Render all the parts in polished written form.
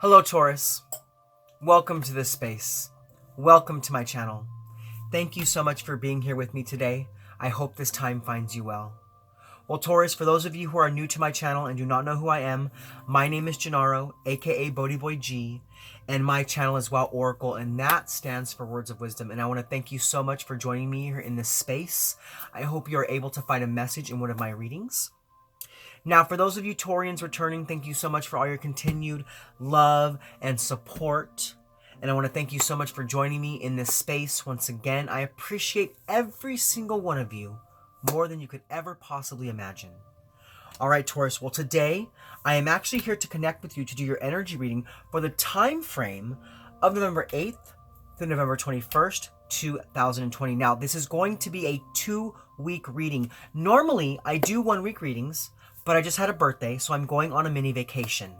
Hello, Taurus. Welcome to this space. Welcome to my channel. Thank you so much for being here with me today. I hope this time finds you well. Well, Taurus, for those of you who are new to my channel and do not know who I am, my name is Gennaro, aka BhodiBoy G, and my channel is Wow Oracle, and that stands for Words of Wisdom. And I want to thank you so much for joining me here in this space. I hope you are able to find a message in one of my readings. Now, for those of you Taurians returning, thank you so much for all your continued love and support. And I want to thank you so much for joining me in this space. Once again, I appreciate every single one of you more than you could ever possibly imagine. All right, Taurus. Well, today I am actually here to connect with you to do your energy reading for the time frame of November 8th to November 21st, 2020. Now, this is going to be a 2-week reading. Normally, I do 1-week readings, but I just had a birthday, so I'm going on a mini vacation.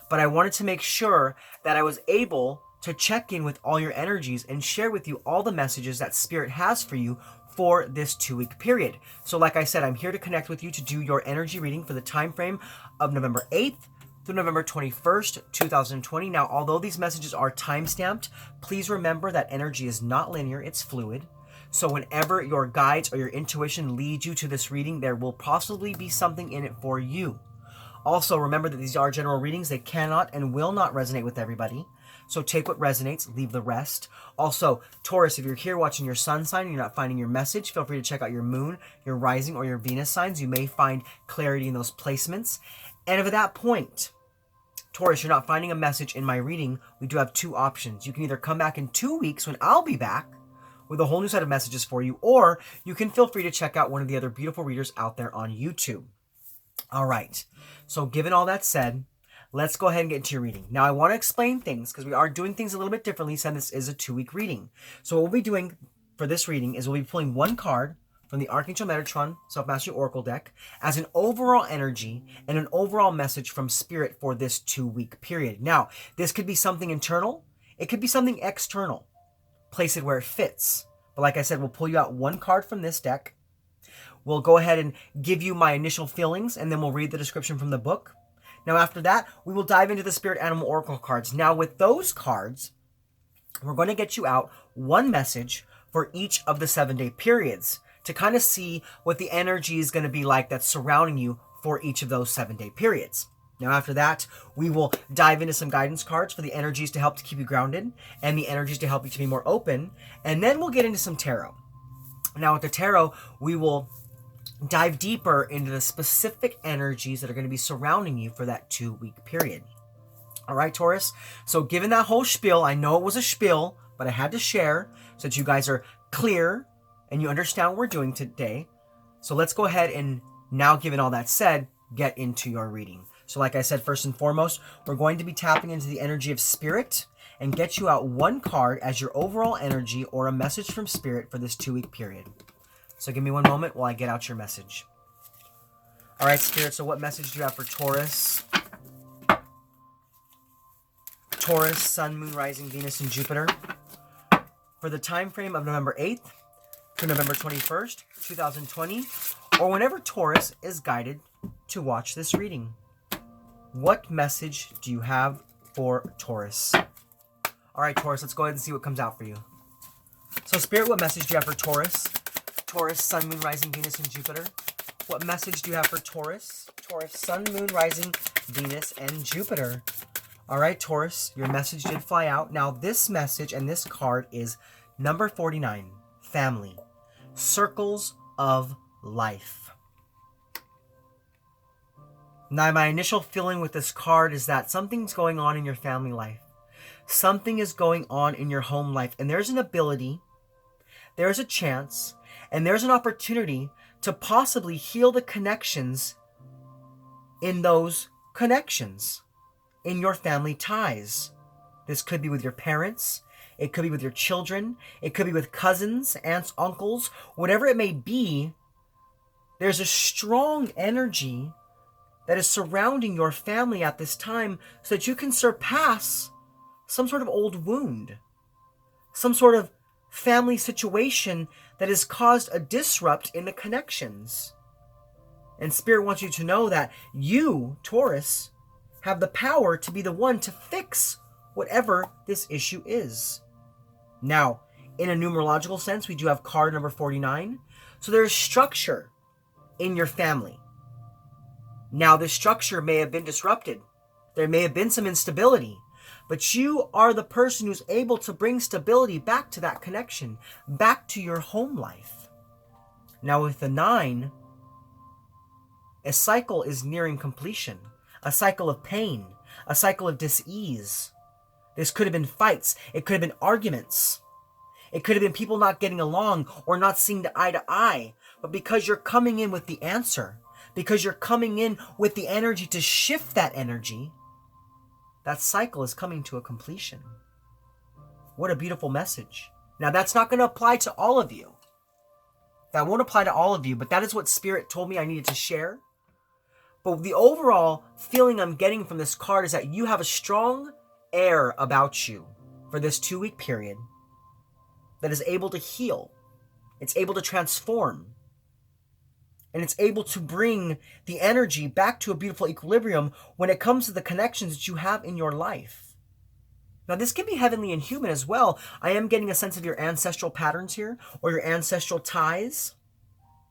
But I wanted to make sure that I was able to check in with all your energies and share with you all the messages that Spirit has for you for this 2-week period. So like I said, I'm here to connect with you to do your energy reading for the time frame of November 8th through November 21st, 2020. Now, although these messages are time-stamped, please remember that energy is not linear, it's fluid. So whenever your guides or your intuition leads you to this reading, there will possibly be something in it for you. Also, remember that these are general readings. They cannot and will not resonate with everybody. So take what resonates, leave the rest. Also, Taurus, if you're here watching your sun sign and you're not finding your message, feel free to check out your moon, your rising, or your Venus signs. You may find clarity in those placements. And if at that point, Taurus, you're not finding a message in my reading, we do have two options. You can either come back in 2 weeks when I'll be back with a whole new set of messages for you, or you can feel free to check out one of the other beautiful readers out there on YouTube. All right, so given all that said, let's go ahead and get into your reading. Now, I want to explain things because we are doing things a little bit differently since this is a 2-week reading. So what we'll be doing for this reading is we'll be pulling one card from the Archangel Metatron Self-Mastery Oracle deck as an overall energy and an overall message from Spirit for this 2-week period. Now, this could be something internal. It could be something external. Place it where it fits. But like I said, we'll pull you out one card from this deck. We'll go ahead and give you my initial feelings, and then we'll read the description from the book. Now, after that, we will dive into the Spirit Animal Oracle cards. Now, with those cards, we're going to get you out one message for each of the 7-day periods to kind of see what the energy is going to be like that's surrounding you for each of those 7-day periods. Now, after that, we will dive into some guidance cards for the energies to help to keep you grounded and the energies to help you to be more open. And then we'll get into some tarot. Now, with the tarot, we will dive deeper into the specific energies that are going to be surrounding you for that 2-week period. All right, Taurus. So given that whole spiel, I know it was a spiel, but I had to share so that you guys are clear and you understand what we're doing today. So let's go ahead and now, given all that said, get into your reading. So like I said, first and foremost, we're going to be tapping into the energy of Spirit and get you out one card as your overall energy or a message from Spirit for this 2-week period. So give me one moment while I get out your message. All right, Spirit, so what message do you have for Taurus? Taurus, Sun, Moon, Rising, Venus, and Jupiter. For the time frame of November 8th to November 21st, 2020, or whenever Taurus is guided to watch this reading. What message do you have for Taurus? All right, Taurus, let's go ahead and see what comes out for you. So, Spirit, what message do you have for Taurus? Taurus, Sun, Moon, Rising, Venus, and Jupiter. What message do you have for Taurus? Taurus, Sun, Moon, Rising, Venus, and Jupiter. All right, Taurus, your message did fly out. Now, this message and this card is number 49, Family, Circles of Life. Now, my initial feeling with this card is that something's going on in your family life. Something is going on in your home life. And there's an ability, there's a chance, and there's an opportunity to possibly heal the connections in those connections, in your family ties. This could be with your parents. It could be with your children. It could be with cousins, aunts, uncles, whatever it may be. There's a strong energy that is surrounding your family at this time so that you can surpass some sort of old wound, some sort of family situation that has caused a disrupt in the connections. And Spirit wants you to know that you, Taurus, have the power to be the one to fix whatever this issue is. Now, in a numerological sense, we do have card number 49. So there is structure in your family. Now, this structure may have been disrupted. There may have been some instability, but you are the person who's able to bring stability back to that connection, back to your home life. Now, with the 9, a cycle is nearing completion, a cycle of pain, a cycle of dis-ease. This could have been fights. It could have been arguments. It could have been people not getting along or not seeing eye to eye. But because you're coming in with the answer, because you're coming in with the energy to shift that energy, that cycle is coming to a completion. What a beautiful message. Now, that's not going to apply to all of you. That won't apply to all of you, but that is what Spirit told me I needed to share. But the overall feeling I'm getting from this card is that you have a strong air about you for this 2-week period that is able to heal. It's able to transform. And it's able to bring the energy back to a beautiful equilibrium when it comes to the connections that you have in your life. Now, this can be heavenly and human as well. I am getting a sense of your ancestral patterns here, or your ancestral ties.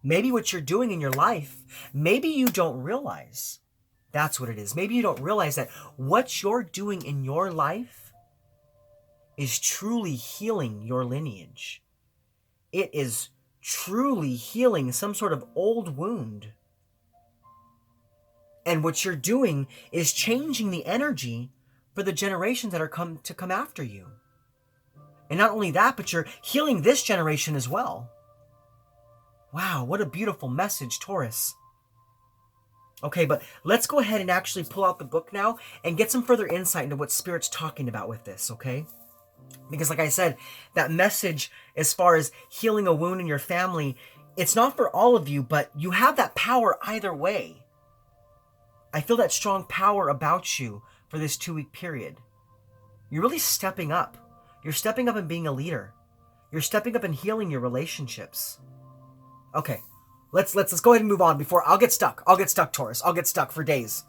Maybe what you're doing in your life, maybe you don't realize. That's what it is. Maybe you don't realize that what you're doing in your life is truly healing your lineage. It is truly healing some sort of old wound. And what you're doing is changing the energy for the generations that are come after you. And not only that, but you're healing this generation as well. Wow, what a beautiful message, Taurus. Okay, but let's go ahead and actually pull out the book now and get some further insight into what Spirit's talking about with this, okay? Because like I said, that message as far as healing a wound in your family, it's not for all of you, but you have that power either way. I feel that strong power about you for this 2-week period. You're really stepping up. You're stepping up and being a leader. You're stepping up and healing your relationships. Okay, let's go ahead and move on before I'll get stuck. I'll get stuck, Taurus. I'll get stuck for days.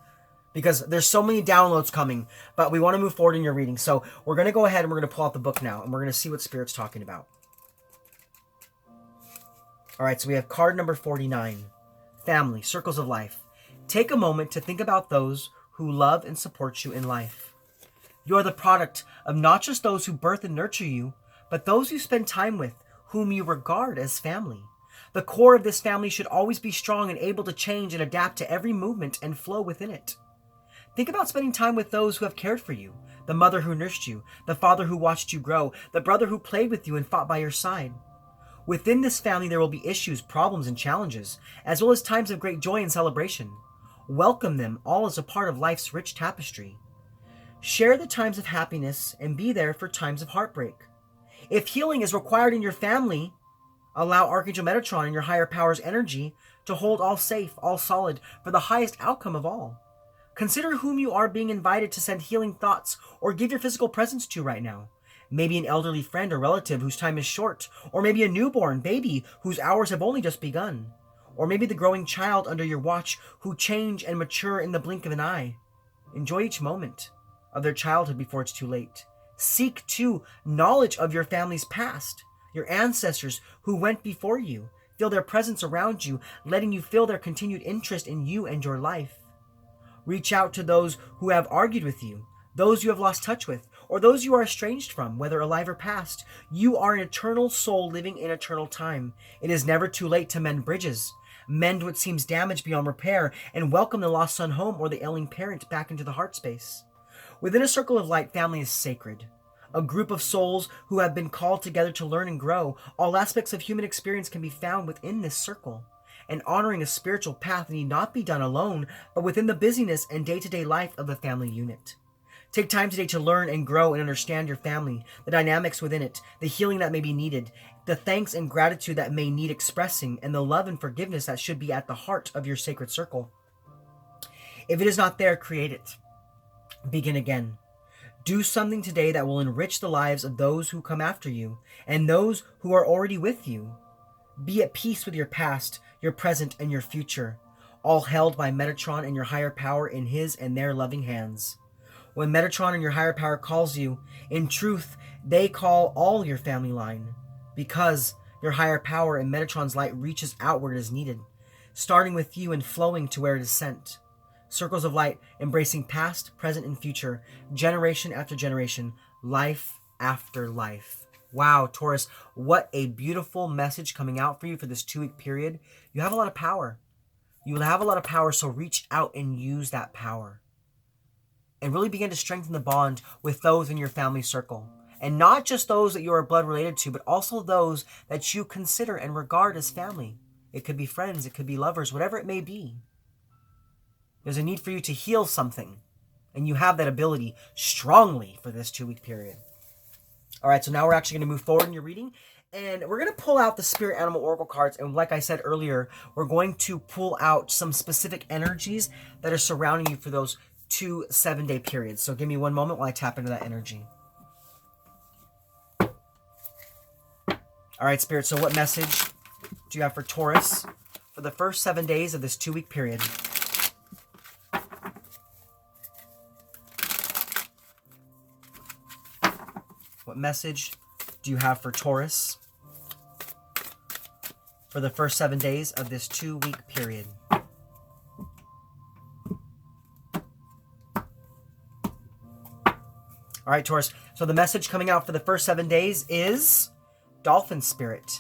Because there's so many downloads coming, but we want to move forward in your reading. So we're going to go ahead and we're going to pull out the book now, and we're going to see what Spirit's talking about. All right, so we have card number 49, Family, Circles of Life. Take a moment to think about those who love and support you in life. You are the product of not just those who birth and nurture you, but those you spend time with, whom you regard as family. The core of this family should always be strong and able to change and adapt to every movement and flow within it. Think about spending time with those who have cared for you, the mother who nursed you, the father who watched you grow, the brother who played with you and fought by your side. Within this family there will be issues, problems, and challenges, as well as times of great joy and celebration. Welcome them all as a part of life's rich tapestry. Share the times of happiness and be there for times of heartbreak. If healing is required in your family, allow Archangel Metatron and your higher power's energy to hold all safe, all solid, for the highest outcome of all. Consider whom you are being invited to send healing thoughts or give your physical presence to right now. Maybe an elderly friend or relative whose time is short, or maybe a newborn baby whose hours have only just begun, or maybe the growing child under your watch who change and mature in the blink of an eye. Enjoy each moment of their childhood before it's too late. Seek, too, knowledge of your family's past, your ancestors who went before you. Feel their presence around you, letting you feel their continued interest in you and your life. Reach out to those who have argued with you, those you have lost touch with, or those you are estranged from, whether alive or past. You are an eternal soul living in eternal time. It is never too late to mend bridges, mend what seems damaged beyond repair, and welcome the lost son home or the ailing parent back into the heart space. Within a circle of light, family is sacred. A group of souls who have been called together to learn and grow. All aspects of human experience can be found within this circle. And honoring a spiritual path need not be done alone, but within the busyness and day-to-day life of the family unit. Take time today to learn and grow and understand your family, the dynamics within it, the healing that may be needed, the thanks and gratitude that may need expressing, and the love and forgiveness that should be at the heart of your sacred circle. If it is not there, create it. Begin again. Do something today that will enrich the lives of those who come after you and those who are already with you. Be at peace with your past, your present, and your future. all held by Metatron and your higher power in his and their loving hands. When Metatron and your higher power calls you, in truth, they call all your family line, because your higher power and Metatron's light reaches outward as needed, starting with you and flowing to where it is sent. Circles of light embracing past, present, and future, generation after generation, life after life. Wow, Taurus, what a beautiful message coming out for you for this 2-week period. You have a lot of power. You will have a lot of power, so reach out and use that power. And really begin to strengthen the bond with those in your family circle. And not just those that you are blood related to, but also those that you consider and regard as family. It could be friends, it could be lovers, whatever it may be. There's a need for you to heal something. And you have that ability strongly for this 2-week period. All right, so now we're actually going to move forward in your reading. And we're going to pull out the Spirit Animal Oracle cards. And like I said earlier, we're going to pull out some specific energies that are surrounding you for those 2 7-day periods. So give me one moment while I tap into that energy. All right, Spirit, so what message do you have for Taurus for the first 7 days of this 2-week period? What message do you have for Taurus for the first 7 days of this 2-week period? All right, Taurus. So the message coming out for the first 7 days is Dolphin Spirit.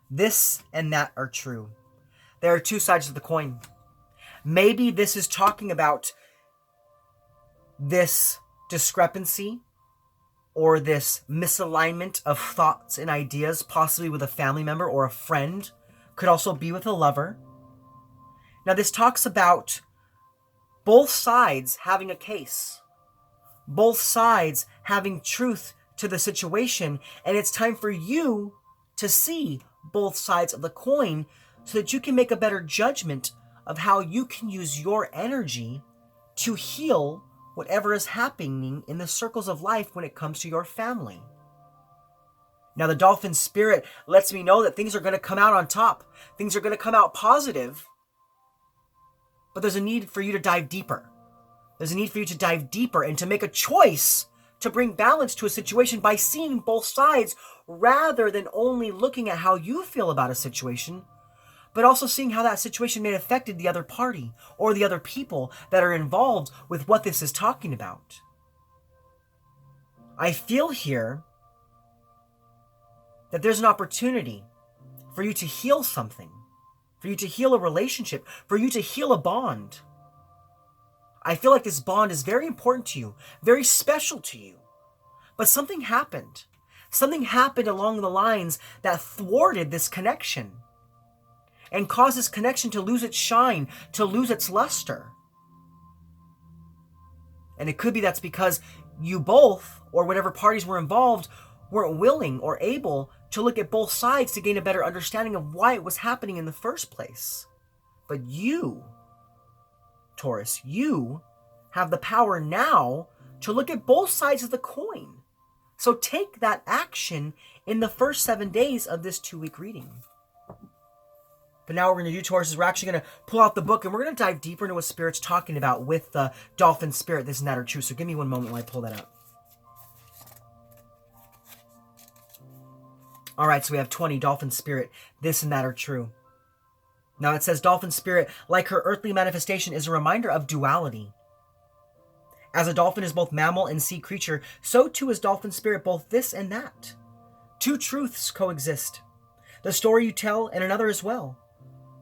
This and that are true. There are 2 sides of the coin. Maybe this is talking about this discrepancy or this misalignment of thoughts and ideas, possibly with a family member or a friend. Could also be with a lover. Now, this talks about both sides having a case. Both sides having truth to the situation, and it's time for you to see both sides of the coin so that you can make a better judgment of how you can use your energy to heal whatever is happening in the circles of life when it comes to your family. Now, the Dolphin Spirit lets me know that things are going to come out on top. Things are going to come out positive, but there's a need for you to dive deeper. There's a need for you to dive deeper and to make a choice to bring balance to a situation by seeing both sides rather than only looking at how you feel about a situation, but also seeing how that situation may have affected the other party or the other people that are involved with what this is talking about. I feel here that there's an opportunity for you to heal something, for you to heal a relationship, for you to heal a bond. I feel like this bond is very important to you, very special to you. But something happened. Something happened along the lines that thwarted this connection and caused this connection to lose its shine, to lose its luster. And it could be that's because you both, or whatever parties were involved, weren't willing or able to look at both sides to gain a better understanding of why it was happening in the first place. But you, Taurus, you have the power now to look at both sides of the coin. So take that action in the first 7 days of this 2-week reading. But now what we're going to do, Taurus, is we're actually going to pull out the book and we're going to dive deeper into what Spirit's talking about with the Dolphin Spirit, this and that are true. So give me one moment while I pull that up. All right, so we have 20, Dolphin Spirit, this and that are true. Now it says Dolphin Spirit, like her earthly manifestation, is a reminder of duality. As a dolphin is both mammal and sea creature, so too is Dolphin Spirit both this and that. 2 truths coexist. The story you tell and another as well.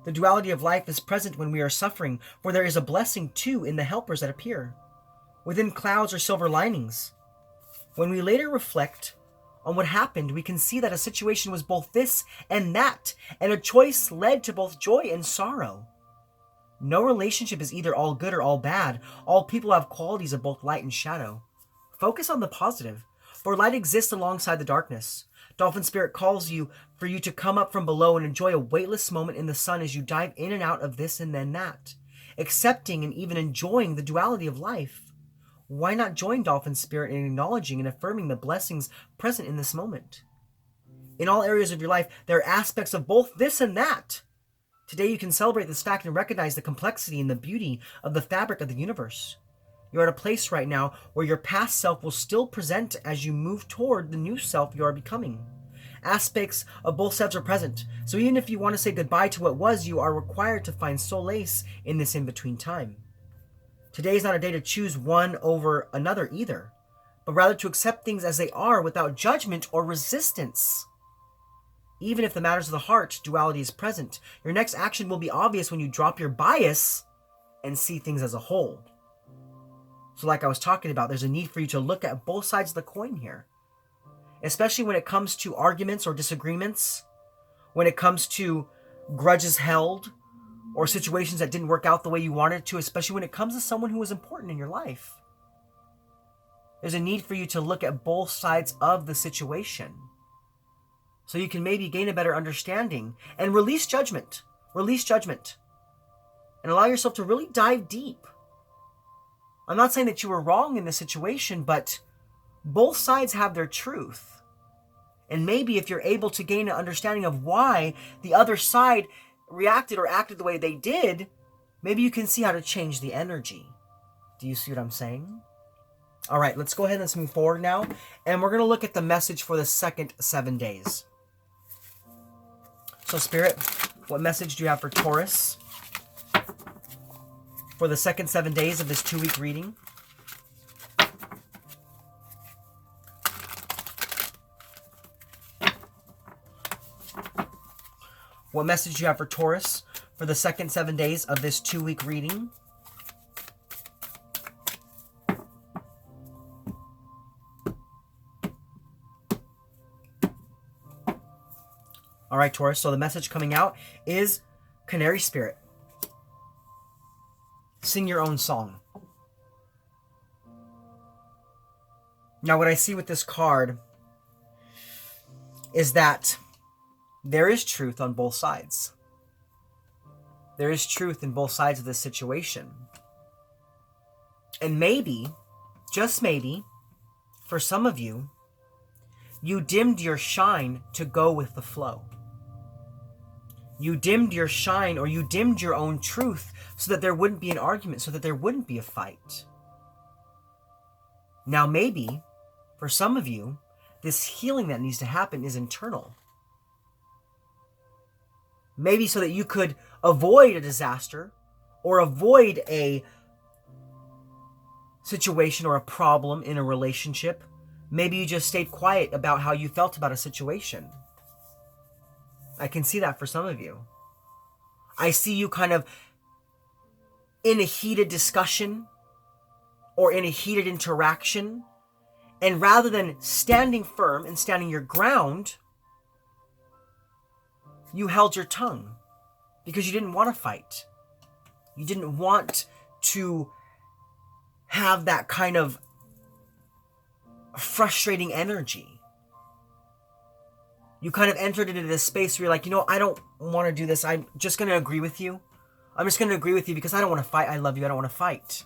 The duality of life is present when we are suffering, for there is a blessing too in the helpers that appear. Within clouds are silver linings. When we later reflect on what happened, we can see that a situation was both this and that, and a choice led to both joy and sorrow. No relationship is either all good or all bad. All people have qualities of both light and shadow. Focus on the positive, for light exists alongside the darkness. Dolphin Spirit calls you for you to come up from below and enjoy a weightless moment in the sun as you dive in and out of this and then that, accepting and even enjoying the duality of life. Why not join Dolphin Spirit in acknowledging and affirming the blessings present in this moment? In all areas of your life, there are aspects of both this and that. Today you can celebrate this fact and recognize the complexity and the beauty of the fabric of the universe. You're at a place right now where your past self will still present as you move toward the new self you are becoming. Aspects of both selves are present, so even if you want to say goodbye to what was, you are required to find solace in this in-between time. Today is not a day to choose one over another either, but rather to accept things as they are without judgment or resistance. Even if the matters of the heart duality is present, your next action will be obvious when you drop your bias and see things as a whole. So like I was talking about, there's a need for you to look at both sides of the coin here. Especially when it comes to arguments or disagreements, when it comes to grudges held, or situations that didn't work out the way you wanted to, especially when it comes to someone who was important in your life. There's a need for you to look at both sides of the situation, so you can maybe gain a better understanding and release judgment. Release judgment. And allow yourself to really dive deep. I'm not saying that you were wrong in this situation, but both sides have their truth. And maybe if you're able to gain an understanding of why the other side reacted or acted the way they did, maybe you can see how to change the energy. Do you see what I'm saying? All right, let's go ahead and let's move forward now. And we're going to look at the message for the second 7 days. So Spirit, what message do you have for Taurus for the second 7 days of this 2-week reading? What message do you have for Taurus for the second 7 days of this 2-week reading? All right, Taurus, so the message coming out is Canary Spirit. Sing your own song. Now, what I see with this card is that there is truth on both sides. There is truth in both sides of this situation. And maybe, just maybe, for some of you, you dimmed your shine to go with the flow. You dimmed your shine, or you dimmed your own truth so that there wouldn't be an argument, so that there wouldn't be a fight. Now maybe, for some of you, this healing that needs to happen is internal. Maybe so that you could avoid a disaster or avoid a situation or a problem in a relationship. Maybe you just stayed quiet about how you felt about a situation. I can see that for some of you. I see you kind of in a heated discussion or in a heated interaction, and rather than standing firm and standing your ground, you held your tongue because you didn't want to fight. You didn't want to have that kind of frustrating energy. You kind of entered into this space where you're like, I don't want to do this. I'm just going to agree with you. I'm just going to agree with you because I don't want to fight. I love you. I don't want to fight.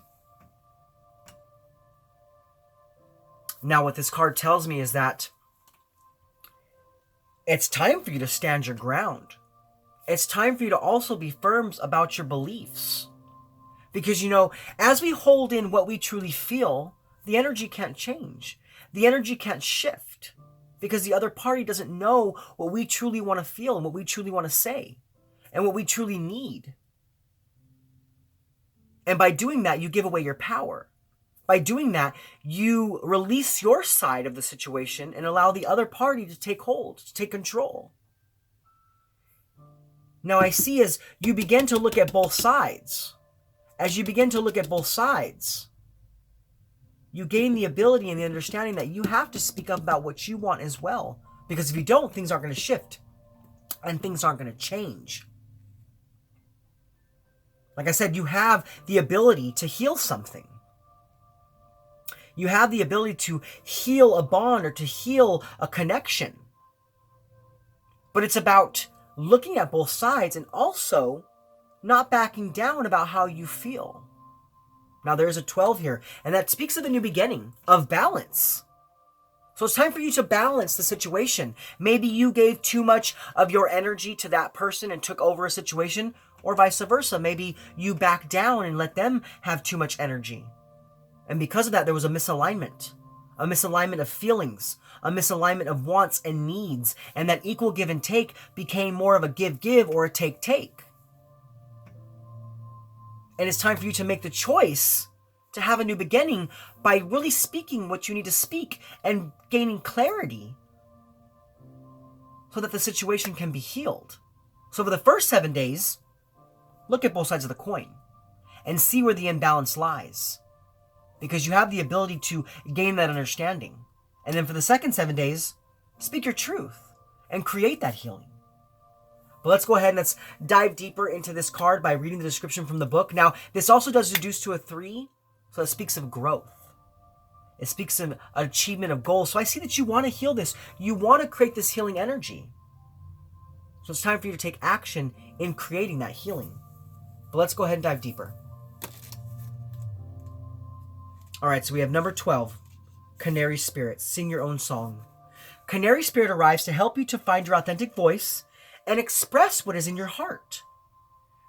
Now, what this card tells me is that it's time for you to stand your ground. It's time for you to also be firm about your beliefs. Because, as we hold in what we truly feel, the energy can't change. The energy can't shift. Because the other party doesn't know what we truly want to feel and what we truly want to say. And what we truly need. And by doing that, you give away your power. By doing that, you release your side of the situation and allow the other party to take hold, to take control. Now I see as you begin to look at both sides, you gain the ability and the understanding that you have to speak up about what you want as well. Because if you don't, things aren't going to shift and things aren't going to change. Like I said, you have the ability to heal something. You have the ability to heal a bond or to heal a connection. But it's about looking at both sides and also not backing down about how you feel. Now there's a 12 here, and that speaks of a new beginning, of balance. So So it's time for you to balance the situation. Maybe you gave too much of your energy to that person and took over a situation, or vice versa. Maybe you backed down and let them have too much energy. And because of that, there was a misalignment of feelings, a misalignment of wants and needs, and that equal give and take became more of a give-give or a take-take. And it's time for you to make the choice to have a new beginning by really speaking what you need to speak and gaining clarity so that the situation can be healed. So for the first 7 days, look at both sides of the coin and see where the imbalance lies, because you have the ability to gain that understanding. And then for the second 7 days, speak your truth and create that healing. But let's go ahead and let's dive deeper into this card by reading the description from the book. Now, this also does reduce to a 3, so it speaks of growth. It speaks of achievement of goals. So I see that you want to heal this. You want to create this healing energy. So it's time for you to take action in creating that healing. But let's go ahead and dive deeper. All right, so we have number 12, Canary Spirit, sing your own song. Canary Spirit arrives to help you to find your authentic voice and express what is in your heart.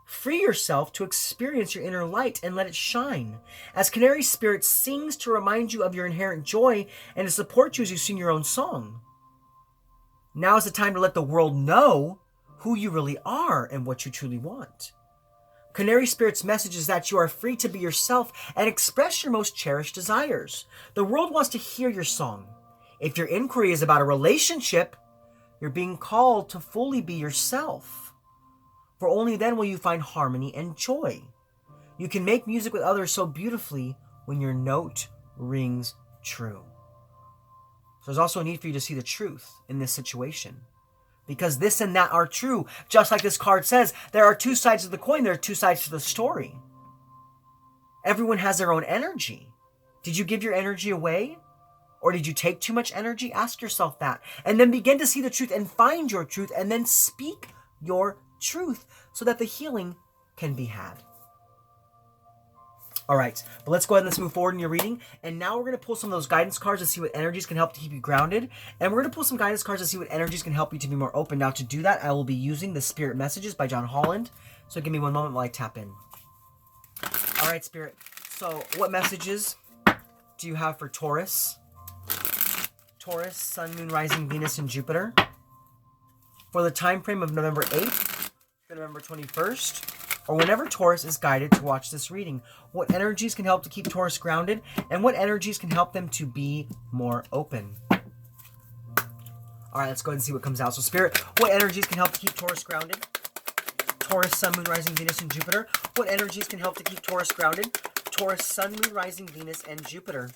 Free yourself to experience your inner light and let it shine, as Canary Spirit sings to remind you of your inherent joy and to support you as you sing your own song. Now is the time to let the world know who you really are and what you truly want. Canary Spirit's message is that you are free to be yourself and express your most cherished desires. The world wants to hear your song. If your inquiry is about a relationship, you're being called to fully be yourself. For only then will you find harmony and joy. You can make music with others so beautifully when your note rings true. So there's also a need for you to see the truth in this situation, because this and that are true. Just like this card says, there are two sides of the coin. There are two sides to the story. Everyone has their own energy. Did you give your energy away? Or did you take too much energy? Ask yourself that. And then begin to see the truth and find your truth and then speak your truth so that the healing can be had. All right, but let's go ahead and let's move forward in your reading. And now we're going to pull some of those guidance cards to see what energies can help to keep you grounded. And we're going to pull some guidance cards to see what energies can help you to be more open. Now, to do that, I will be using the Spirit Messages by John Holland. So give me one moment while I tap in. All right, Spirit. So what messages do you have for Taurus? Taurus, Sun, Moon, Rising, Venus, and Jupiter. For the time frame of November 8th to November 21st. Or whenever Taurus is guided to watch this reading, what energies can help to keep Taurus grounded, and what energies can help them to be more open? All right, let's go ahead and see what comes out. So, Spirit, what energies can help to keep Taurus grounded? Taurus, Sun, Moon, Rising, Venus, and Jupiter. What energies can help to keep Taurus grounded? Taurus, Sun, Moon, Rising, Venus, and Jupiter.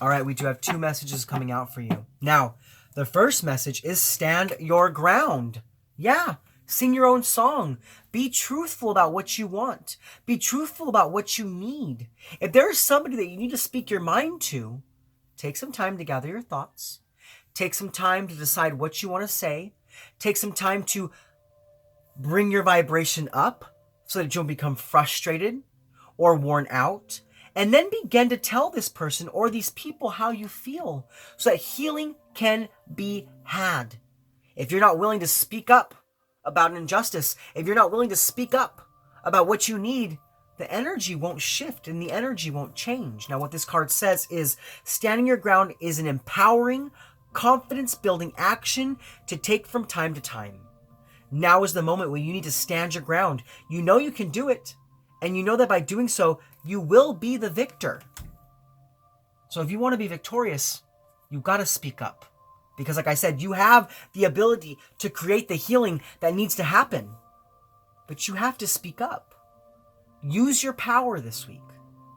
All right, we do have two messages coming out for you. Now, the first message is stand your ground. Yeah. Sing your own song. Be truthful about what you want. Be truthful about what you need. If there is somebody that you need to speak your mind to, take some time to gather your thoughts. Take some time to decide what you want to say. Take some time to bring your vibration up so that you don't become frustrated or worn out. And then begin to tell this person or these people how you feel so that healing can be had. If you're not willing to speak up about an injustice, if you're not willing to speak up about what you need, the energy won't shift and the energy won't change. Now, what this card says is standing your ground is an empowering, confidence-building action to take from time to time. Now is the moment when you need to stand your ground. You know you can do it, and you know that by doing so, you will be the victor. So if you want to be victorious, you've got to speak up. Because like I said, you have the ability to create the healing that needs to happen. But you have to speak up. Use your power this week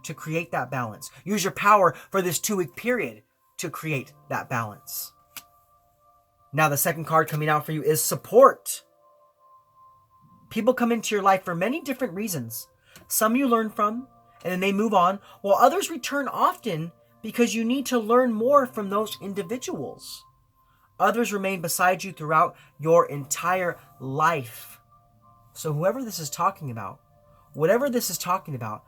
to create that balance. Use your power for this 2-week period to create that balance. Now the second card coming out for you is support. People come into your life for many different reasons. Some you learn from, and then they move on, while others return often because you need to learn more from those individuals. Others remain beside you throughout your entire life. So whoever this is talking about, whatever this is talking about,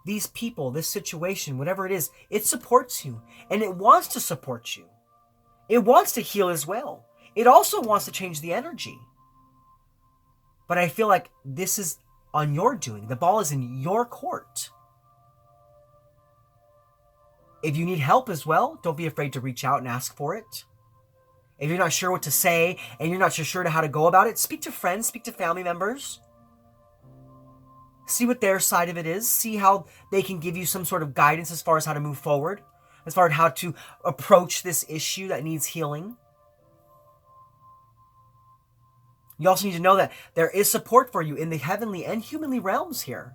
these people, this situation, whatever it is, it supports you. And it wants to support you. It wants to heal as well. It also wants to change the energy. But I feel like this is on your doing. The ball is in your court. If you need help as well, don't be afraid to reach out and ask for it. If you're not sure what to say and you're not sure how to go about it, speak to friends, speak to family members. See what their side of it is. See how they can give you some sort of guidance as far as how to move forward, as far as how to approach this issue that needs healing. You also need to know that there is support for you in the heavenly and humanly realms here.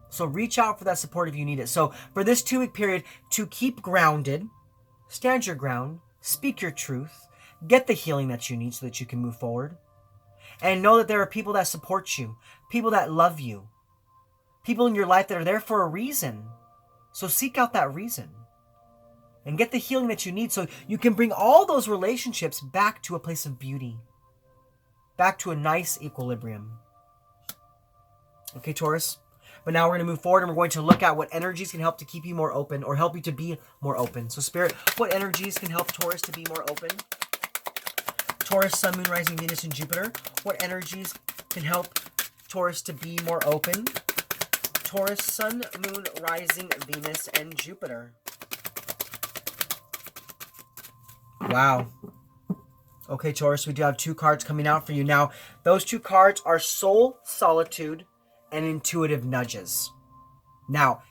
So reach out for that support if you need it. So for this 2-week period, to keep grounded, stand your ground, speak your truth, get the healing that you need so that you can move forward. And know that there are people that support you, people that love you, people in your life that are there for a reason. So seek out that reason and get the healing that you need so you can bring all those relationships back to a place of beauty, back to a nice equilibrium. Okay, Taurus? But now we're going to move forward and we're going to look at what energies can help to keep you more open or help you to be more open. So Spirit, what energies can help Taurus to be more open? Taurus, Sun, Moon, Rising, Venus, and Jupiter. What energies can help Taurus to be more open? Taurus, Sun, Moon, Rising, Venus, and Jupiter. Wow. Okay, Taurus, we do have 2 cards coming out for you. Now, those 2 cards are Soul, Solitude, and Intuitive Nudges. Now,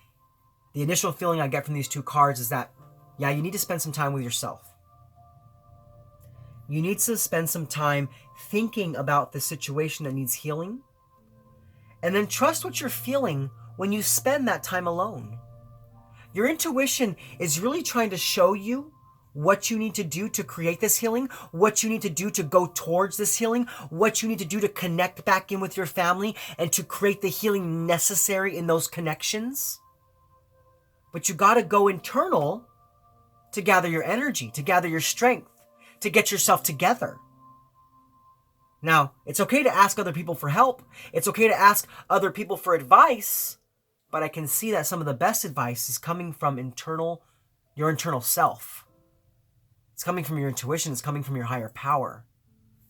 the initial feeling I get from these 2 cards is that, yeah, you need to spend some time with yourself. You need to spend some time thinking about the situation that needs healing. And then trust what you're feeling when you spend that time alone. Your intuition is really trying to show you what you need to do to create this healing, what you need to do to go towards this healing, what you need to do to connect back in with your family and to create the healing necessary in those connections. But you got to go internal to gather your energy, to gather your strength, to get yourself together. Now, it's okay to ask other people for help. It's okay to ask other people for advice, but I can see that some of the best advice is coming from your internal self. It's coming from your intuition. It's coming from your higher power.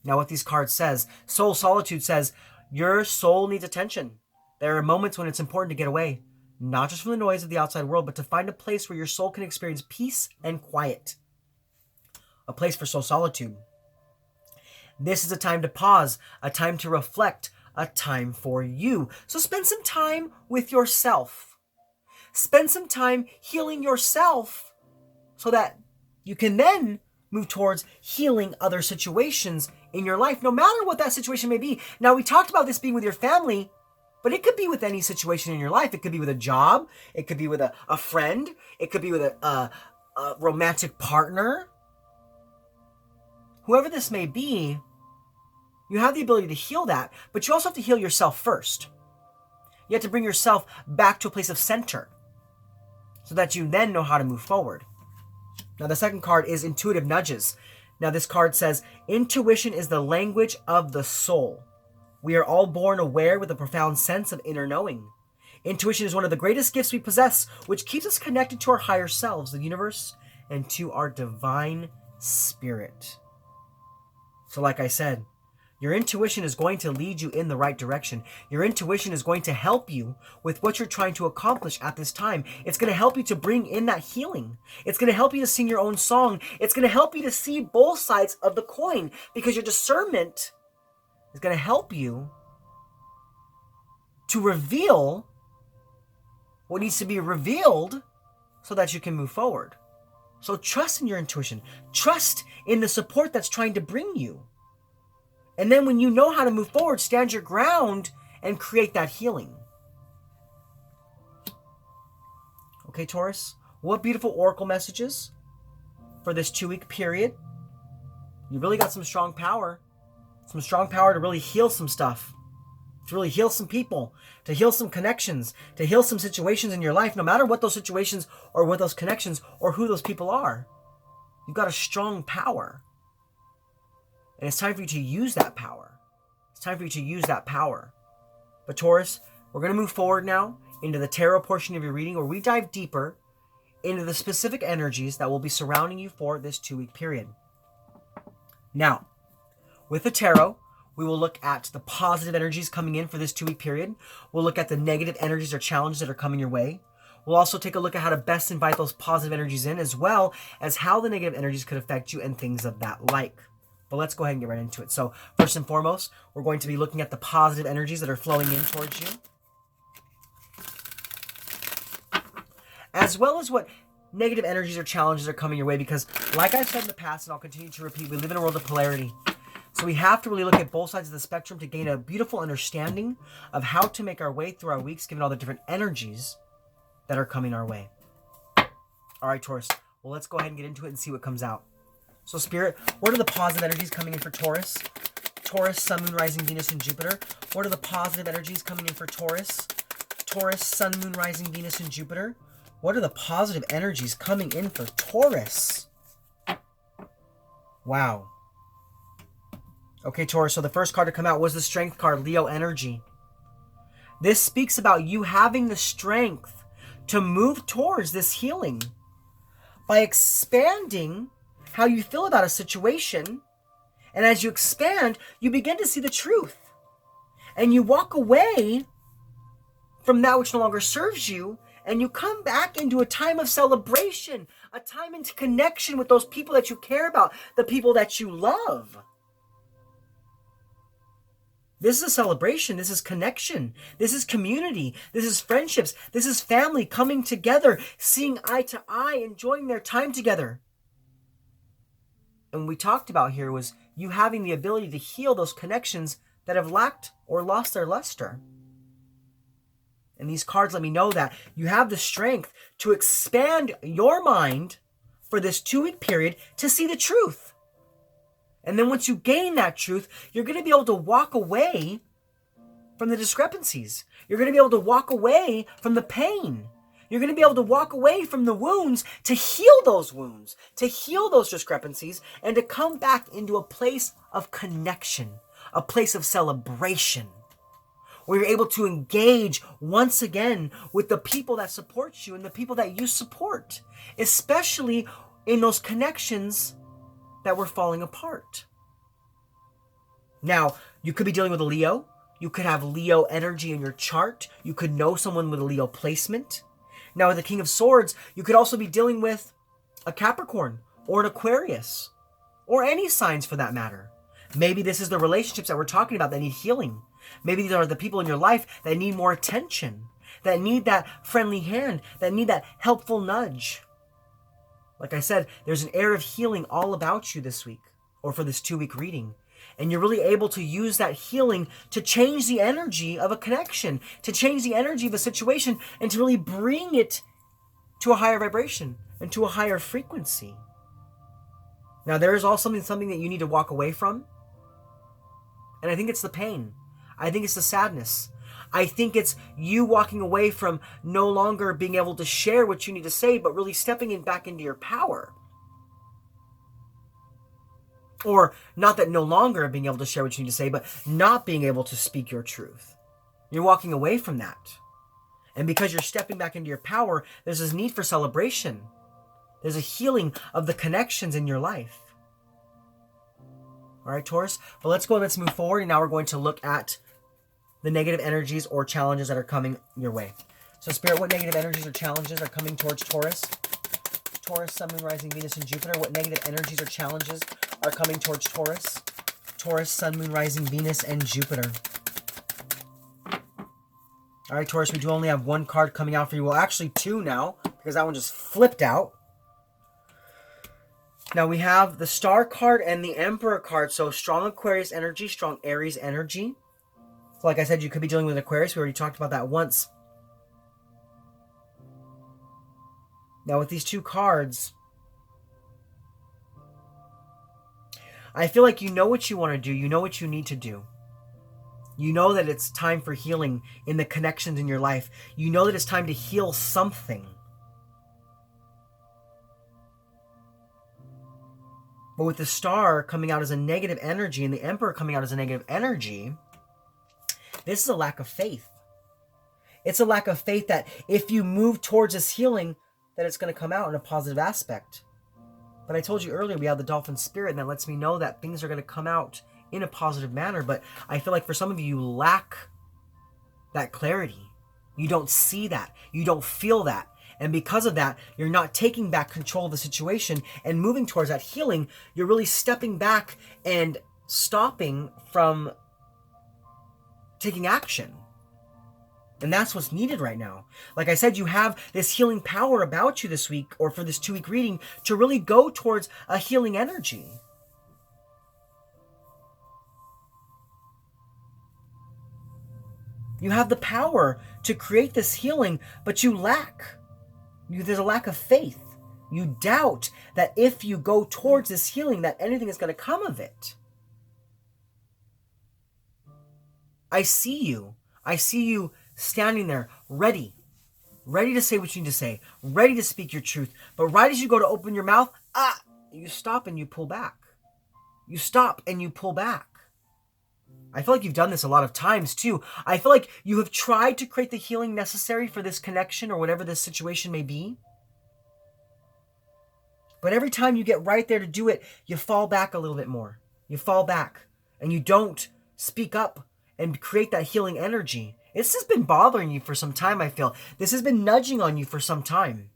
Now, what these cards says, Soul Solitude says, your soul needs attention. There are moments when it's important to get away, not just from the noise of the outside world, but to find a place where your soul can experience peace and quiet. A place for soul solitude. This is a time to pause, a time to reflect, a time for you. So spend some time with yourself. Spend some time healing yourself so that you can then move towards healing other situations in your life, no matter what that situation may be. Now, we talked about this being with your family, but it could be with any situation in your life. It could be with a job. It could be with a friend. It could be with a romantic partner. Whoever this may be, you have the ability to heal that, but you also have to heal yourself first. You have to bring yourself back to a place of center so that you then know how to move forward. Now, the second card is Intuitive Nudges. Now, this card says, intuition is the language of the soul. We are all born aware with a profound sense of inner knowing. Intuition is one of the greatest gifts we possess, which keeps us connected to our higher selves, the universe, and to our divine spirit. So like I said, your intuition is going to lead you in the right direction. Your intuition is going to help you with what you're trying to accomplish at this time. It's going to help you to bring in that healing. It's going to help you to sing your own song. It's going to help you to see both sides of the coin because your discernment is going to help you to reveal what needs to be revealed so that you can move forward. So trust in your intuition. Trust in the support that's trying to bring you. And then when you know how to move forward, stand your ground and create that healing. Okay, Taurus, what beautiful oracle messages for this 2-week period. You really got some strong power. Some strong power to really heal some stuff. To really heal some people. To heal some connections. To heal some situations in your life, no matter what those situations or what those connections or who those people are. You've got a strong power. And it's time for you to use that power. It's time for you to use that power. But Taurus, we're going to move forward now into the tarot portion of your reading, where we dive deeper into the specific energies that will be surrounding you for this 2-week period. Now, with the tarot, we will look at the positive energies coming in for this 2-week period. We'll look at the negative energies or challenges that are coming your way. We'll also take a look at how to best invite those positive energies in, as well as how the negative energies could affect you and things of that like. But let's go ahead and get right into it. So first and foremost, we're going to be looking at the positive energies that are flowing in towards you, as well as what negative energies or challenges are coming your way, because like I've said in the past, and I'll continue to repeat, we live in a world of polarity. So we have to really look at both sides of the spectrum to gain a beautiful understanding of how to make our way through our weeks, given all the different energies that are coming our way. All right, Taurus. Well, let's go ahead and get into it and see what comes out. So Spirit, what are the positive energies coming in for Taurus? Taurus, Sun, Moon, Rising, Venus, and Jupiter. What are the positive energies coming in for Taurus? Taurus, Sun, Moon, Rising, Venus, and Jupiter. What are the positive energies coming in for Taurus? Wow. Okay, Taurus, so the first card to come out was the Strength card, Leo energy. This speaks about you having the strength to move towards this healing by expanding how you feel about a situation. And as you expand, you begin to see the truth. And you walk away from that which no longer serves you, and you come back into a time of celebration, a time into connection with those people that you care about, the people that you love. This is a celebration. This is connection. This is community. This is friendships. This is family coming together, seeing eye to eye, enjoying their time together. And what we talked about here was you having the ability to heal those connections that have lacked or lost their luster. And these cards let me know that you have the strength to expand your mind for this 2-week period to see the truth. And then once you gain that truth, you're going to be able to walk away from the discrepancies. You're going to be able to walk away from the pain. You're going to be able to walk away from the wounds to heal those wounds, to heal those discrepancies, and to come back into a place of connection, a place of celebration, where you're able to engage once again with the people that support you and the people that you support, especially in those connections that were falling apart. Now, you could be dealing with a Leo. You could have Leo energy in your chart. You could know someone with a Leo placement. Now, with the King of Swords, you could also be dealing with a Capricorn or an Aquarius, or any signs for that matter. Maybe this is the relationships that we're talking about that need healing. Maybe these are the people in your life that need more attention, that need that friendly hand, that need that helpful nudge. Like I said, there's an air of healing all about you this week, or for this 2-week reading. And you're really able to use that healing to change the energy of a connection, to change the energy of a situation, and to really bring it to a higher vibration and to a higher frequency. Now, there is also something that you need to walk away from. And I think it's the pain. I think it's the sadness. I think it's you walking away from no longer being able to share what you need to say, but really stepping back into your power. Or not that no longer being able to share what you need to say, but not being able to speak your truth. You're walking away from that. And because you're stepping back into your power, there's this need for celebration. There's a healing of the connections in your life. All right, Taurus. But let's go and let's move forward. And now we're going to look at the negative energies or challenges that are coming your way. So Spirit, what negative energies or challenges are coming towards Taurus? Taurus, Sun, Moon, Rising, Venus, and Jupiter. What negative energies or challenges are coming towards Taurus? Taurus, Sun, Moon, Rising, Venus, and Jupiter. All right, Taurus, we do only have one card coming out for you. Well, actually two now, because that one just flipped out. Now we have the Star card and the Emperor card. So strong Aquarius energy, strong Aries energy. So like I said, you could be dealing with Aquarius. We already talked about that once. Now with these two cards, I feel like you know what you want to do. You know what you need to do. You know that it's time for healing in the connections in your life. You know that it's time to heal something. But with the Star coming out as a negative energy and the Emperor coming out as a negative energy, this is a lack of faith. It's a lack of faith that if you move towards this healing, that it's going to come out in a positive aspect. But I told you earlier, we have the dolphin spirit, and that lets me know that things are going to come out in a positive manner. But I feel like for some of you, you lack that clarity. You don't see that. You don't feel that. And because of that, you're not taking back control of the situation and moving towards that healing. You're really stepping back and stopping from taking action. And that's what's needed right now. Like I said, you have this healing power about you this week, or for this 2-week reading, to really go towards a healing energy. You have the power to create this healing, but you lack. There's a lack of faith. You doubt that if you go towards this healing, that anything is going to come of it. I see you. I see you standing there, ready to say what you need to say, ready to speak your truth. But right as you go to open your mouth, you stop and you pull back. You stop and you pull back. I feel like you've done this a lot of times too. I feel like you have tried to create the healing necessary for this connection or whatever this situation may be. But every time you get right there to do it, you fall back a little bit more. You fall back and you don't speak up and create that healing energy. This has been bothering you for some time, I feel. This has been nudging on you for some time.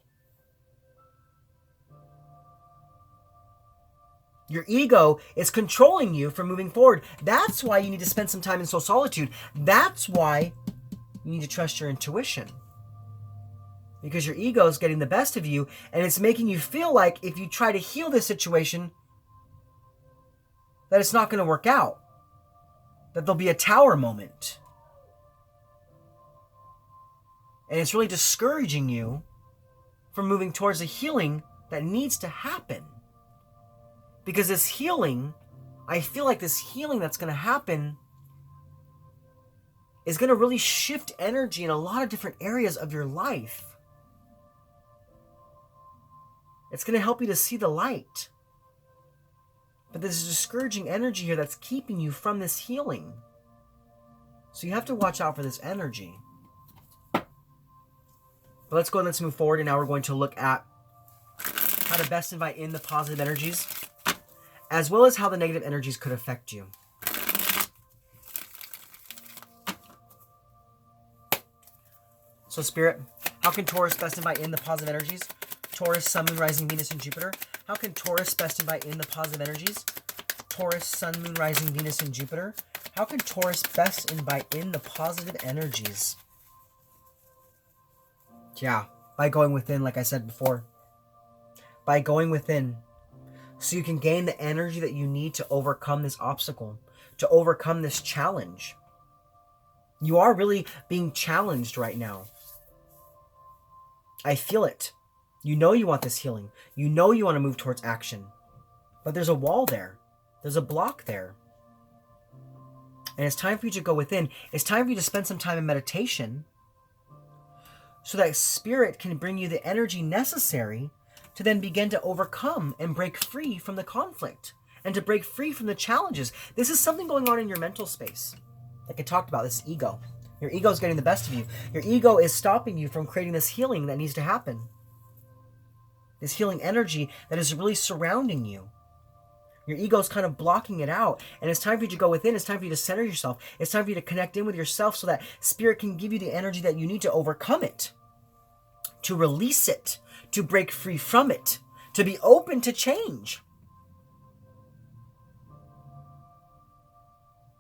Your ego is controlling you from moving forward. That's why you need to spend some time in soul solitude. That's why you need to trust your intuition. Because your ego is getting the best of you, and it's making you feel like if you try to heal this situation, that it's not going to work out. That there'll be a tower moment. And it's really discouraging you from moving towards a healing that needs to happen. Because this healing, I feel like this healing that's going to happen is going to really shift energy in a lot of different areas of your life. It's going to help you to see the light. But there's a discouraging energy here that's keeping you from this healing. So you have to watch out for this energy. But let's go and let's move forward. And now we're going to look at how to best invite in the positive energies, as well as how the negative energies could affect you. So Spirit, how can Taurus best invite in the positive energies? Taurus, Sun, Moon, Rising, Venus, and Jupiter. How can Taurus best invite in the positive energies? Taurus, Sun, Moon, Rising, Venus, and Jupiter. How can Taurus best invite in the positive energies? Yeah, by going within, like I said before. By going within. So you can gain the energy that you need to overcome this obstacle, to overcome this challenge. You are really being challenged right now. I feel it. You know you want this healing. You know you want to move towards action. But there's a wall there. There's a block there. And it's time for you to go within. It's time for you to spend some time in meditation so that Spirit can bring you the energy necessary to then begin to overcome and break free from the conflict and to break free from the challenges. This is something going on in your mental space. Like I talked about, this ego. Your ego is getting the best of you. Your ego is stopping you from creating this healing that needs to happen. This healing energy that is really surrounding you. Your ego is kind of blocking it out. And it's time for you to go within. It's time for you to center yourself. It's time for you to connect in with yourself so that Spirit can give you the energy that you need to overcome it, to release it, to break free from it, to be open to change.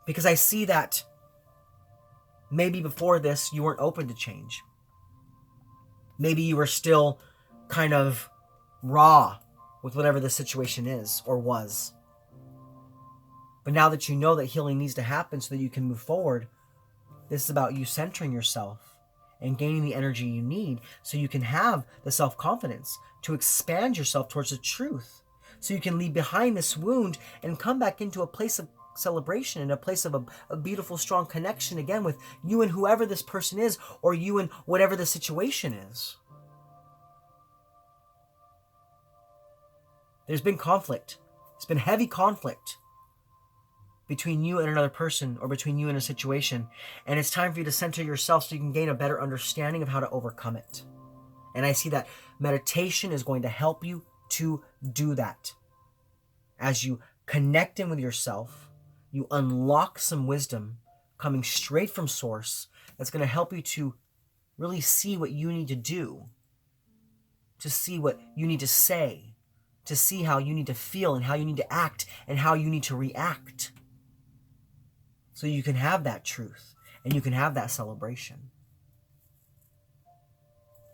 Because I see that maybe before this, you weren't open to change. Maybe you were still kind of raw with whatever the situation is or was. But now that you know that healing needs to happen so that you can move forward, this is about you centering yourself and gaining the energy you need so you can have the self-confidence to expand yourself towards the truth. So you can leave behind this wound and come back into a place of celebration and a place of a beautiful, strong connection again with you and whoever this person is, or you and whatever the situation is. There's been conflict. It's been heavy conflict. between you and another person or between you and a situation. And it's time for you to center yourself so you can gain a better understanding of how to overcome it. And I see that meditation is going to help you to do that. As you connect in with yourself, you unlock some wisdom coming straight from source that's going to help you to really see what you need to do, to see what you need to say, to see how you need to feel and how you need to act and how you need to react. So you can have that truth and you can have that celebration.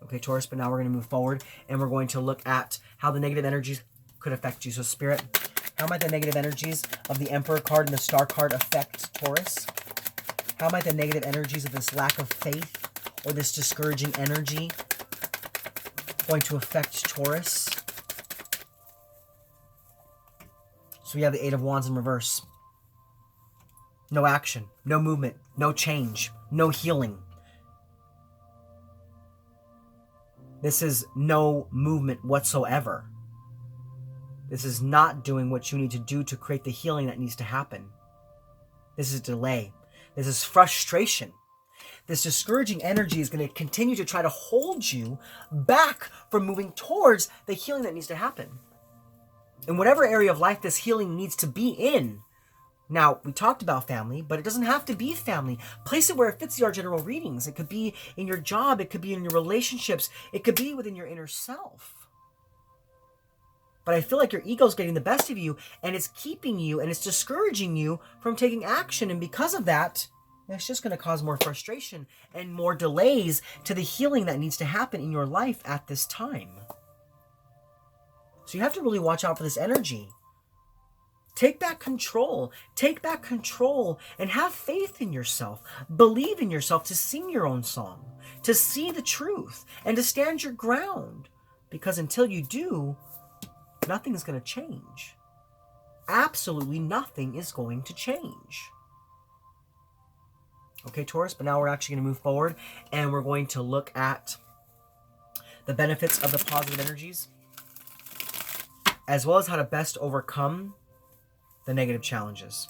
Okay, Taurus, but now we're going to move forward and we're going to look at how the negative energies could affect you. So Spirit, how might the negative energies of the Emperor card and the Star card affect Taurus? How might the negative energies of this lack of faith or this discouraging energy going to affect Taurus? So we have the Eight of Wands in reverse. No action, no movement, no change, no healing. This is no movement whatsoever. This is not doing what you need to do to create the healing that needs to happen. This is delay. This is frustration. This discouraging energy is going to continue to try to hold you back from moving towards the healing that needs to happen. In whatever area of life this healing needs to be in. Now, we talked about family, but it doesn't have to be family. Place it where it fits your general readings. It could be in your job. It could be in your relationships. It could be within your inner self. But I feel like your ego's getting the best of you, and it's keeping you, and it's discouraging you from taking action. And because of that, it's just going to cause more frustration and more delays to the healing that needs to happen in your life at this time. So you have to really watch out for this energy. Take back control. Take back control and have faith in yourself. Believe in yourself to sing your own song, to see the truth, and to stand your ground. Because until you do, nothing is going to change. Absolutely nothing is going to change. Okay, Taurus, but now we're actually going to move forward and we're going to look at the benefits of the positive energies, as well as how to best overcome the negative challenges.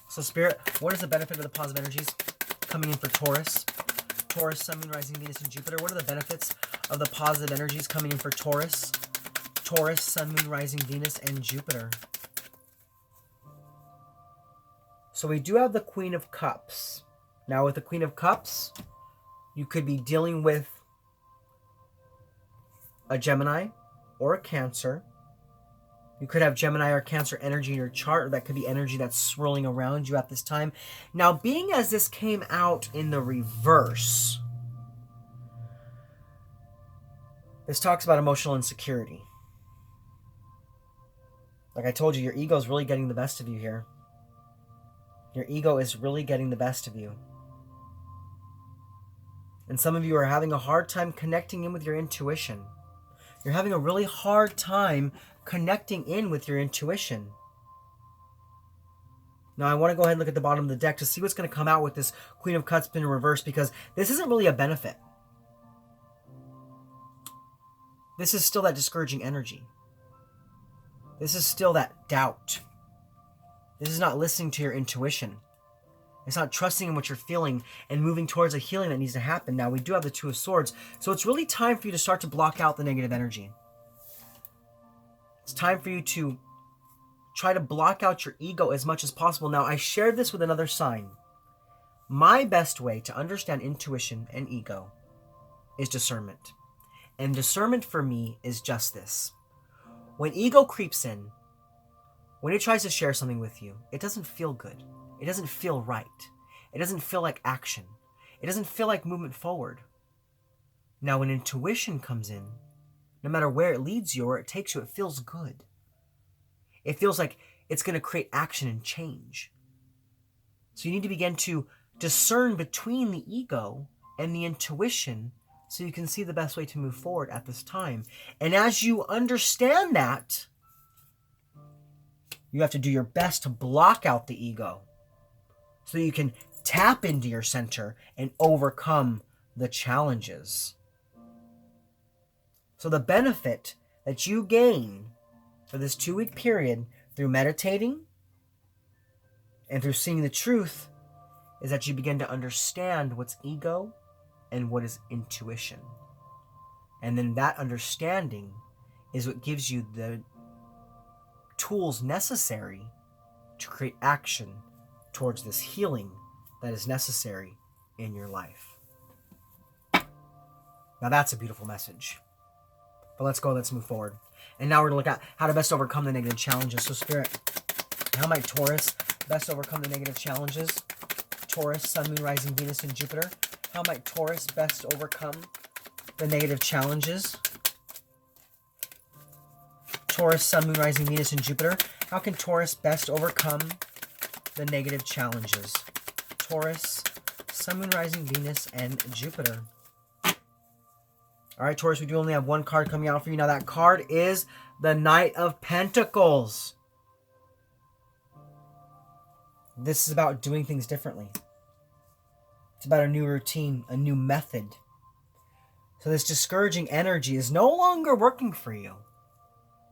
So Spirit, what is the benefit of the positive energies coming in for Taurus? Taurus, Sun, Moon, Rising, Venus, and Jupiter. What are the benefits of the positive energies coming in for Taurus? Taurus, Sun, Moon, Rising, Venus, and Jupiter. So we do have the Queen of Cups. Now with the Queen of Cups, you could be dealing with a Gemini or a Cancer. You could have Gemini or Cancer energy in your chart, or that could be energy that's swirling around you at this time. Now, being as this came out in the reverse, this talks about emotional insecurity. Like I told you, your ego is really getting the best of you here. Your ego is really getting the best of you. And some of you are having a hard time connecting in with your intuition. You're having a really hard time connecting in with your intuition. Now, I want to go ahead and look at the bottom of the deck to see what's going to come out with this Queen of Cups in reverse, because this isn't really a benefit. This is still that discouraging energy. This is still that doubt. This is not listening to your intuition. It's not trusting in what you're feeling and moving towards a healing that needs to happen. Now, we do have the Two of Swords, so it's really time for you to start to block out the negative energy. It's time for you to try to block out your ego as much as possible. Now, I shared this with another sign. My best way to understand intuition and ego is discernment. And discernment for me is just this. When ego creeps in, when it tries to share something with you, it doesn't feel good. It doesn't feel right. It doesn't feel like action. It doesn't feel like movement forward. Now, when intuition comes in, no matter where it leads you or it takes you, it feels good. It feels like it's going to create action and change. So you need to begin to discern between the ego and the intuition so you can see the best way to move forward at this time. And as you understand that, you have to do your best to block out the ego so you can tap into your center and overcome the challenges. So the benefit that you gain for this 2-week period, through meditating and through seeing the truth, is that you begin to understand what's ego and what is intuition. And then that understanding is what gives you the tools necessary to create action towards this healing that is necessary in your life. Now that's a beautiful message. But let's move forward. And now we're going to look at how to best overcome the negative challenges. So Spirit, how might Taurus best overcome the negative challenges? Taurus, Sun, Moon, Rising, Venus, and Jupiter. How might Taurus best overcome the negative challenges? Taurus, Sun, Moon, Rising, Venus, and Jupiter. How can Taurus best overcome the negative challenges? Taurus, Sun, Moon, Rising, Venus, and Jupiter. All right, Taurus, we do only have one card coming out for you. Now that card is the Knight of Pentacles. This is about doing things differently. It's about a new routine, a new method. So this discouraging energy is no longer working for you.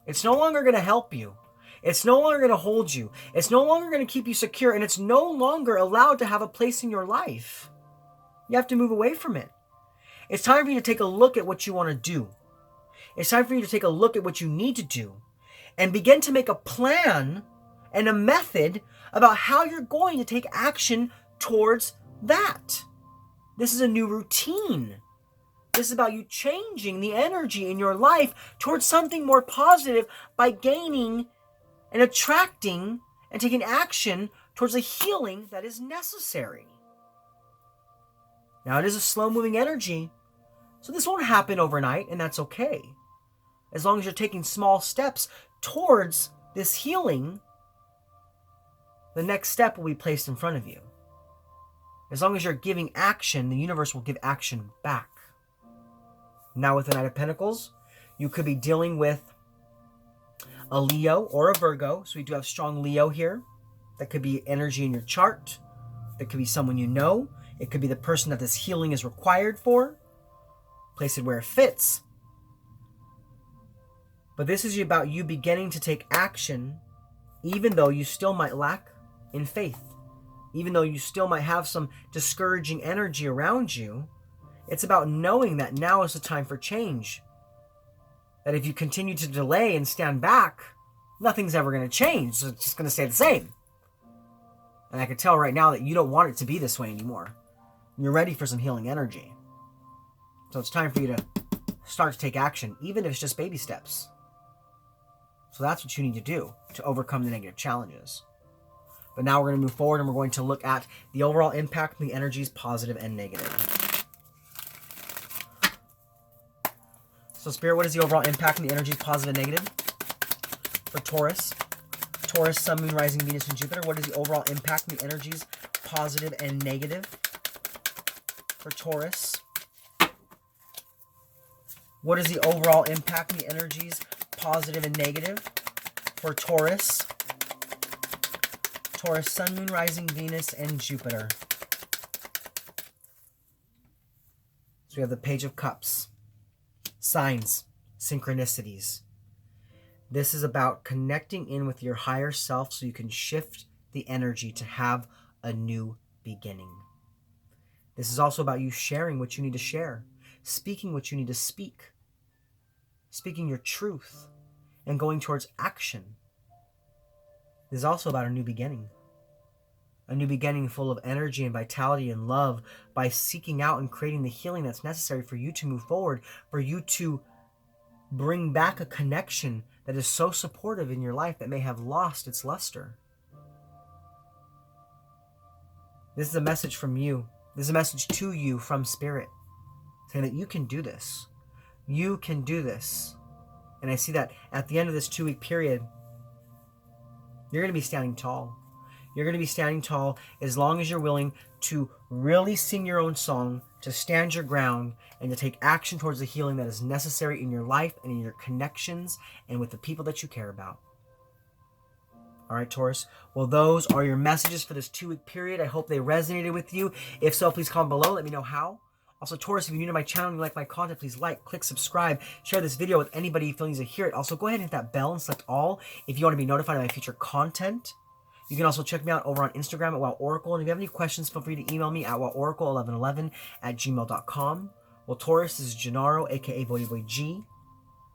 It's no longer going to help you. It's no longer going to hold you. It's no longer going to keep you secure, and it's no longer allowed to have a place in your life. You have to move away from it. It's time for you to take a look at what you want to do. It's time for you to take a look at what you need to do and begin to make a plan and a method about how you're going to take action towards that. This is a new routine. This is about you changing the energy in your life towards something more positive by gaining and attracting and taking action towards the healing that is necessary. Now, it is a slow-moving energy, so this won't happen overnight, and that's okay. As long as you're taking small steps towards this healing, the next step will be placed in front of you. As long as you're giving action, the universe will give action back. Now, with the Knight of Pentacles, you could be dealing with a Leo or a Virgo. So we do have strong Leo here. That could be energy in your chart. That could be someone you know. It could be the person that this healing is required for. Place it where it fits. But this is about you beginning to take action, even though you still might lack in faith. Even though you still might have some discouraging energy around you. It's about knowing that now is the time for change. That if you continue to delay and stand back, nothing's ever going to change. So it's just going to stay the same. And I can tell right now that you don't want it to be this way anymore. You're ready for some healing energy. So it's time for you to start to take action, even if it's just baby steps. So that's what you need to do to overcome the negative challenges. But now we're going to move forward and we're going to look at the overall impact of the energies, positive and negative. So Spirit, what is the overall impact of the energies, positive and negative? For Taurus. Taurus, Sun, Moon, Rising, Venus, and Jupiter. What is the overall impact of the energies, positive and negative? For Taurus. What is the overall impact of the energies, positive and negative? For Taurus. Taurus, Sun, Moon, Rising, Venus, and Jupiter. So we have the Page of Cups. Signs, synchronicities. This is about connecting in with your higher self so you can shift the energy to have a new beginning. This is also about you sharing what you need to share, speaking what you need to speak, speaking your truth, and going towards action. This is also about a new beginning. A new beginning full of energy and vitality and love by seeking out and creating the healing that's necessary for you to move forward, for you to bring back a connection that is so supportive in your life that may have lost its luster. This is a message from you. This is a message to you from Spirit, saying that you can do this. You can do this. And I see that at the end of this 2-week period, you're going to be standing tall. You're going to be standing tall as long as you're willing to really sing your own song, to stand your ground, and to take action towards the healing that is necessary in your life and in your connections and with the people that you care about. All right, Taurus. Well, those are your messages for this 2-week period. I hope they resonated with you. If so, please comment below. Let me know how. Also, Taurus, if you're new to my channel and you like my content, please like, click, subscribe, share this video with anybody you feel needs to hear it. Also, go ahead and hit that bell and select all if you want to be notified of my future content. You can also check me out over on Instagram at WowOracle. And if you have any questions, feel free to email me at woworacle1111@gmail.com. Well, Taurus, this is Gennaro, aka BhodiBoy G,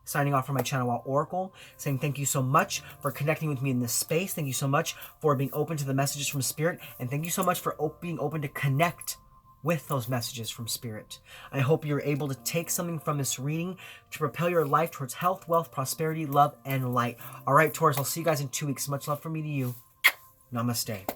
signing off from my channel WowOracle, saying thank you so much for connecting with me in this space. Thank you so much for being open to the messages from Spirit. And thank you so much for being open to connect with those messages from Spirit. I hope you're able to take something from this reading to propel your life towards health, wealth, prosperity, love, and light. All right, Taurus, I'll see you guys in 2 weeks. Much love from me to you. Namaste.